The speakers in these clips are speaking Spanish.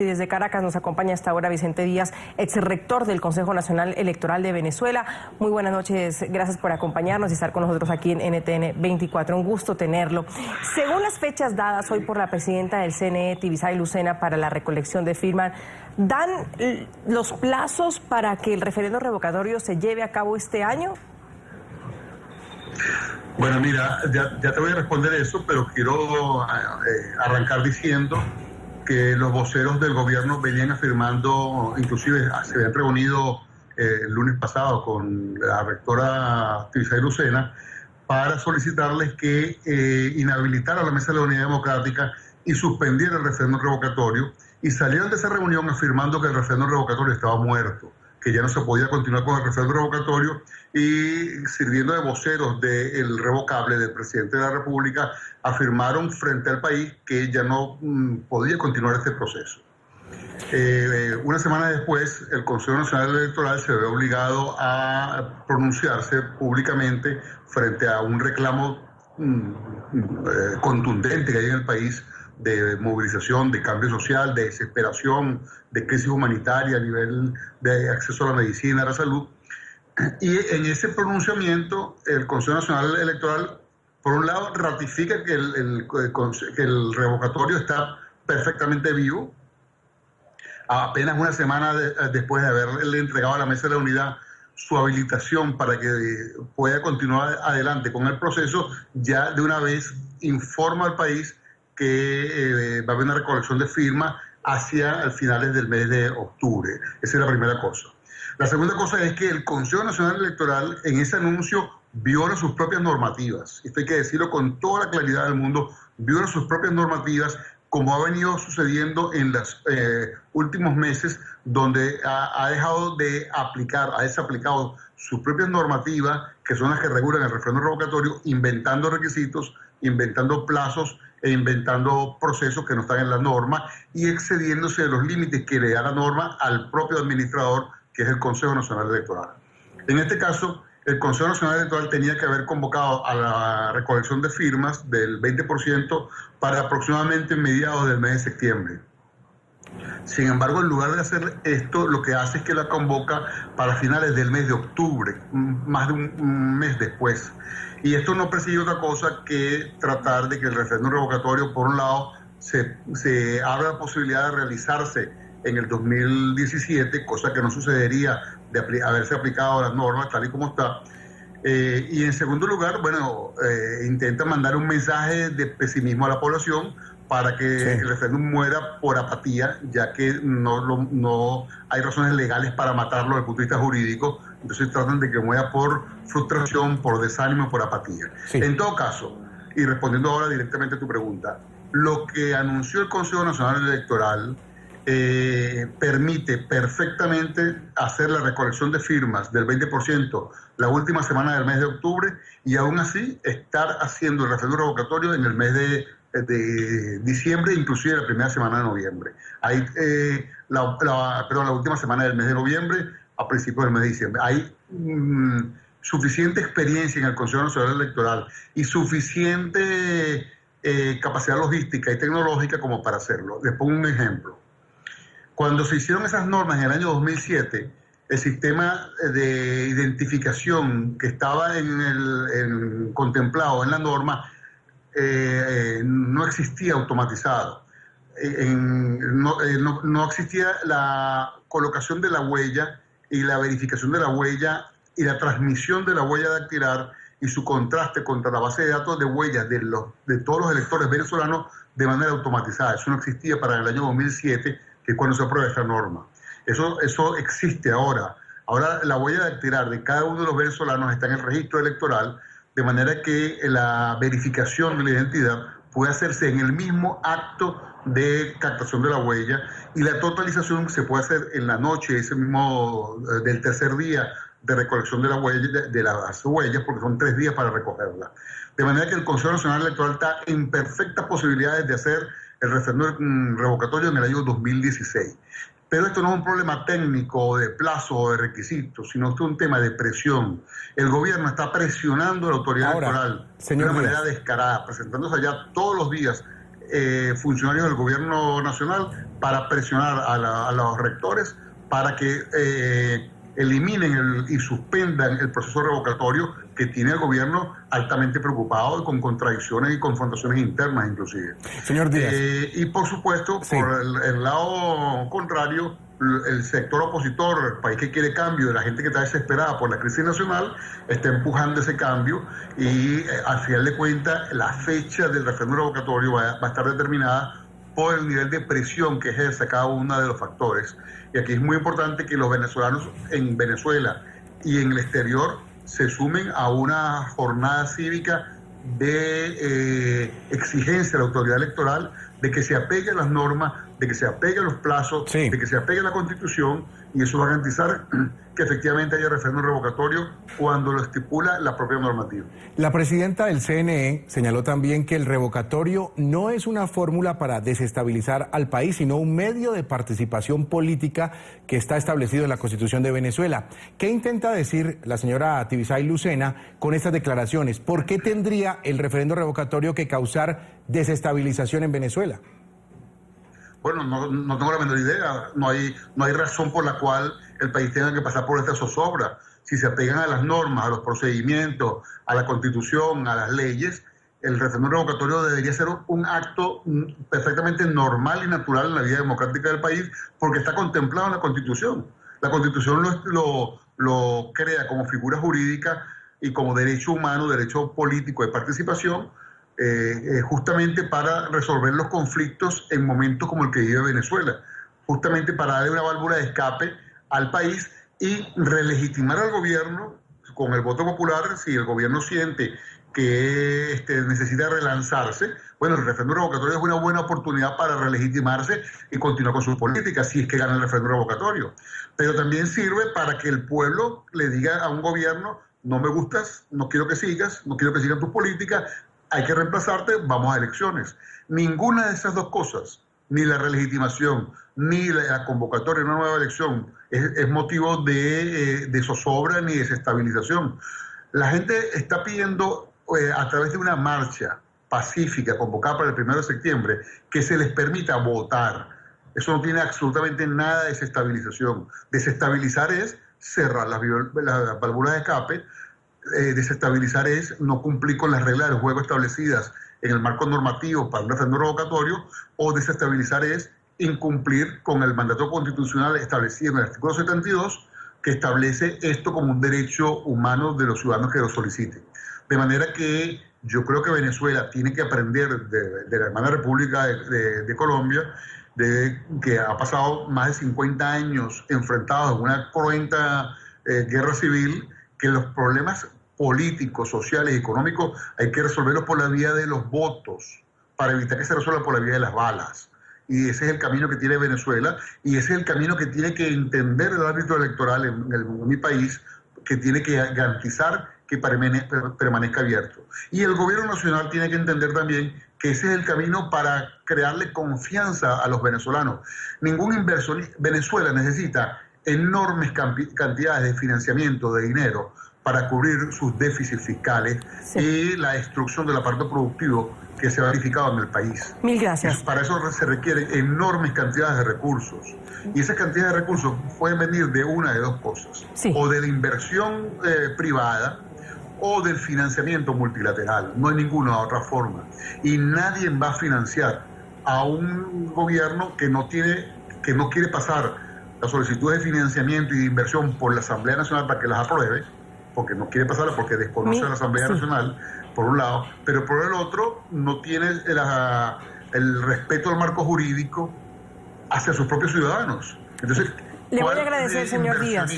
Y desde Caracas nos acompaña hasta ahora Vicente Díaz, ex rector del Consejo Nacional Electoral de Venezuela. Muy buenas noches, gracias por acompañarnos y estar con nosotros aquí en NTN 24. Un gusto tenerlo. Según las fechas dadas hoy por la presidenta del CNE, Tibisay Lucena, para la recolección de firmas, ¿dan los plazos para que el referendo revocatorio se lleve a cabo este año? Bueno, mira, ya te voy a responder eso, pero quiero arrancar diciendo que los voceros del gobierno venían afirmando, inclusive se habían reunido el lunes pasado con la rectora Tibisay Lucena para solicitarles que inhabilitara la Mesa de la Unidad Democrática y suspendiera el referéndum revocatorio, y salieron de esa reunión afirmando que el referéndum revocatorio estaba muerto, que ya no se podía continuar con el referéndum revocatorio, y sirviendo de voceros del revocable del presidente de la República, afirmaron frente al país que ya no podía continuar este proceso. Una semana después, el Consejo Nacional Electoral se ve obligado a pronunciarse públicamente frente a un reclamo contundente que hay en el país, de movilización, de cambio social, de desesperación, de crisis humanitaria a nivel de acceso a la medicina, a la salud. Y en ese pronunciamiento, el Consejo Nacional Electoral, por un lado, ratifica que el revocatorio está perfectamente vivo, apenas una semana después de haberle entregado a la Mesa de la Unidad su habilitación para que pueda continuar adelante con el proceso. Ya de una vez informa al país que va a haber una recolección de firmas hacia finales del mes de octubre. Esa es la primera cosa. La segunda cosa es que el Consejo Nacional Electoral en ese anuncio viola sus propias normativas. Esto hay que decirlo con toda la claridad del mundo, viola sus propias normativas, como ha venido sucediendo en los últimos meses, donde ha dejado de aplicar, ha desaplicado sus propias normativas, que son las que regulan el referéndum revocatorio, inventando requisitos, inventando plazos e inventando procesos que no están en la norma y excediéndose de los límites que le da la norma al propio administrador, que es el Consejo Nacional Electoral. En este caso, el Consejo Nacional Electoral tenía que haber convocado a la recolección de firmas del 20% para aproximadamente mediados del mes de septiembre. Sin embargo, en lugar de hacer esto, lo que hace es que la convoca para finales del mes de octubre, más de un mes después. Y esto no persigue otra cosa que tratar de que el referéndum revocatorio, por un lado, se abra la posibilidad de realizarse en el 2017, cosa que no sucedería de haberse aplicado las normas tal y como está. Y en segundo lugar, bueno, intenta mandar un mensaje de pesimismo a la población para que el referéndum muera por apatía, ya que no hay razones legales para matarlo desde el punto de vista jurídico. Entonces tratan de que muera por frustración, por desánimo, por apatía. Sí. En todo caso, y respondiendo ahora directamente a tu pregunta, lo que anunció el Consejo Nacional Electoral permite perfectamente hacer la recolección de firmas del 20% la última semana del mes de octubre, y aún así estar haciendo el referéndum revocatorio en el mes de diciembre, inclusive la primera semana de noviembre. Hay la última semana del mes de noviembre a principios del mes de diciembre. Hay suficiente experiencia en el Consejo Nacional Electoral y suficiente capacidad logística y tecnológica como para hacerlo. Les pongo un ejemplo. Cuando se hicieron esas normas en el año 2007, el sistema de identificación que estaba contemplado en la norma no existía automatizado. No existía la colocación de la huella y la verificación de la huella y la transmisión de la huella dactilar y su contraste contra la base de datos de huellas de todos los electores venezolanos de manera automatizada. Eso no existía para el año 2007, que es cuando se aprueba esta norma. Eso existe ahora. Ahora la huella dactilar de cada uno de los venezolanos está en el registro electoral, de manera que la verificación de la identidad puede hacerse en el mismo acto de captación de la huella, y la totalización se puede hacer en la noche, ese mismo del tercer día de recolección de la huella, de las huellas, porque son 3 días para recogerla. De manera que el Consejo Nacional Electoral está en perfectas posibilidades de hacer el referéndum revocatorio en el año 2016. Pero esto no es un problema técnico de plazo o de requisitos, sino que es un tema de presión. El gobierno está presionando a la autoridad electoral de una manera descarada, presentándose allá todos los días funcionarios del gobierno nacional para presionar a los rectores para que eliminen y suspendan el proceso revocatorio que tiene el gobierno altamente preocupado, con contradicciones y confrontaciones internas inclusive. Señor Díaz. Y por supuesto, sí, por el lado contrario, el sector opositor, el país que quiere cambio, la gente que está desesperada por la crisis nacional, está empujando ese cambio y al final de cuentas la fecha del referéndum revocatorio va a estar determinada por el nivel de presión que ejerce cada uno de los factores. Y aquí es muy importante que los venezolanos en Venezuela y en el exterior se sumen a una jornada cívica de exigencia a la autoridad electoral de que se apegue a las normas, de que se apegue a los plazos, de que se apegue a la Constitución, y eso va a garantizar que efectivamente haya referéndum revocatorio cuando lo estipula la propia normativa. La presidenta del CNE señaló también que el revocatorio no es una fórmula para desestabilizar al país, sino un medio de participación política que está establecido en la Constitución de Venezuela. ¿Qué intenta decir la señora Tibisay Lucena con estas declaraciones? ¿Por qué tendría el referéndum revocatorio que causar desestabilización en Venezuela? Bueno, no tengo la menor idea. No hay razón por la cual el país tenga que pasar por esta zozobra. Si se apegan a las normas, a los procedimientos, a la Constitución, a las leyes, el referéndum revocatorio debería ser un acto perfectamente normal y natural en la vida democrática del país, porque está contemplado en la Constitución. La Constitución lo crea como figura jurídica y como derecho humano, derecho político de participación, justamente para resolver los conflictos en momentos como el que vive Venezuela, justamente para darle una válvula de escape al país y relegitimar al gobierno con el voto popular. Si el gobierno siente que necesita relanzarse, bueno, el referéndum revocatorio es una buena oportunidad para relegitimarse y continuar con sus políticas, si es que gana el referéndum revocatorio. Pero también sirve para que el pueblo le diga a un gobierno: no me gustas, no quiero que sigas, no quiero que sigan tus políticas, hay que reemplazarte, vamos a elecciones. Ninguna de esas dos cosas, ni la relegitimación, ni la convocatoria de una nueva elección, es motivo de zozobra ni desestabilización. La gente está pidiendo, a través de una marcha pacífica convocada para el 1 de septiembre, que se les permita votar. Eso no tiene absolutamente nada de desestabilización. Desestabilizar es cerrar las válvulas de escape. Desestabilizar es no cumplir con las reglas del juego establecidas en el marco normativo para un referéndum revocatorio, o desestabilizar es incumplir con el mandato constitucional establecido en el artículo 72, que establece esto como un derecho humano de los ciudadanos que lo soliciten. De manera que yo creo que Venezuela tiene que aprender de la hermana República de Colombia, que ha pasado más de 50 años enfrentados en una cruenta guerra civil, que los problemas políticos, sociales y económicos hay que resolverlos por la vía de los votos, para evitar que se resuelvan por la vía de las balas. Y ese es el camino que tiene Venezuela, y ese es el camino que tiene que entender el ámbito electoral en mi país, que tiene que garantizar que permanezca abierto. Y el gobierno nacional tiene que entender también que ese es el camino para crearle confianza a los venezolanos. Ningún inversor, Venezuela necesita enormes cantidades de financiamiento, de dinero, para cubrir sus déficits fiscales y la destrucción del aparato productivo que se ha verificado en el país. Mil gracias. Para eso se requieren enormes cantidades de recursos. Y esas cantidades de recursos pueden venir de una de dos cosas. O de la inversión privada, o del financiamiento multilateral. No hay ninguna otra forma. Y nadie va a financiar a un gobierno que no quiere pasar la solicitud de financiamiento y de inversión por la Asamblea Nacional para que las apruebe, porque no quiere pasarla, porque desconoce a la Asamblea Nacional, por un lado, pero por el otro no tiene el respeto al marco jurídico hacia sus propios ciudadanos. Entonces, le voy a agradecer, señor Díaz.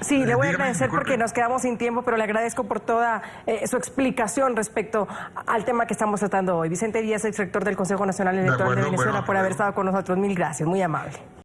Sí, le voy a agradecer porque nos quedamos sin tiempo, pero le agradezco por toda su explicación respecto al tema que estamos tratando hoy. Vicente Díaz, exrector del Consejo Nacional Electoral de Venezuela, por haber estado con nosotros. Mil gracias, muy amable.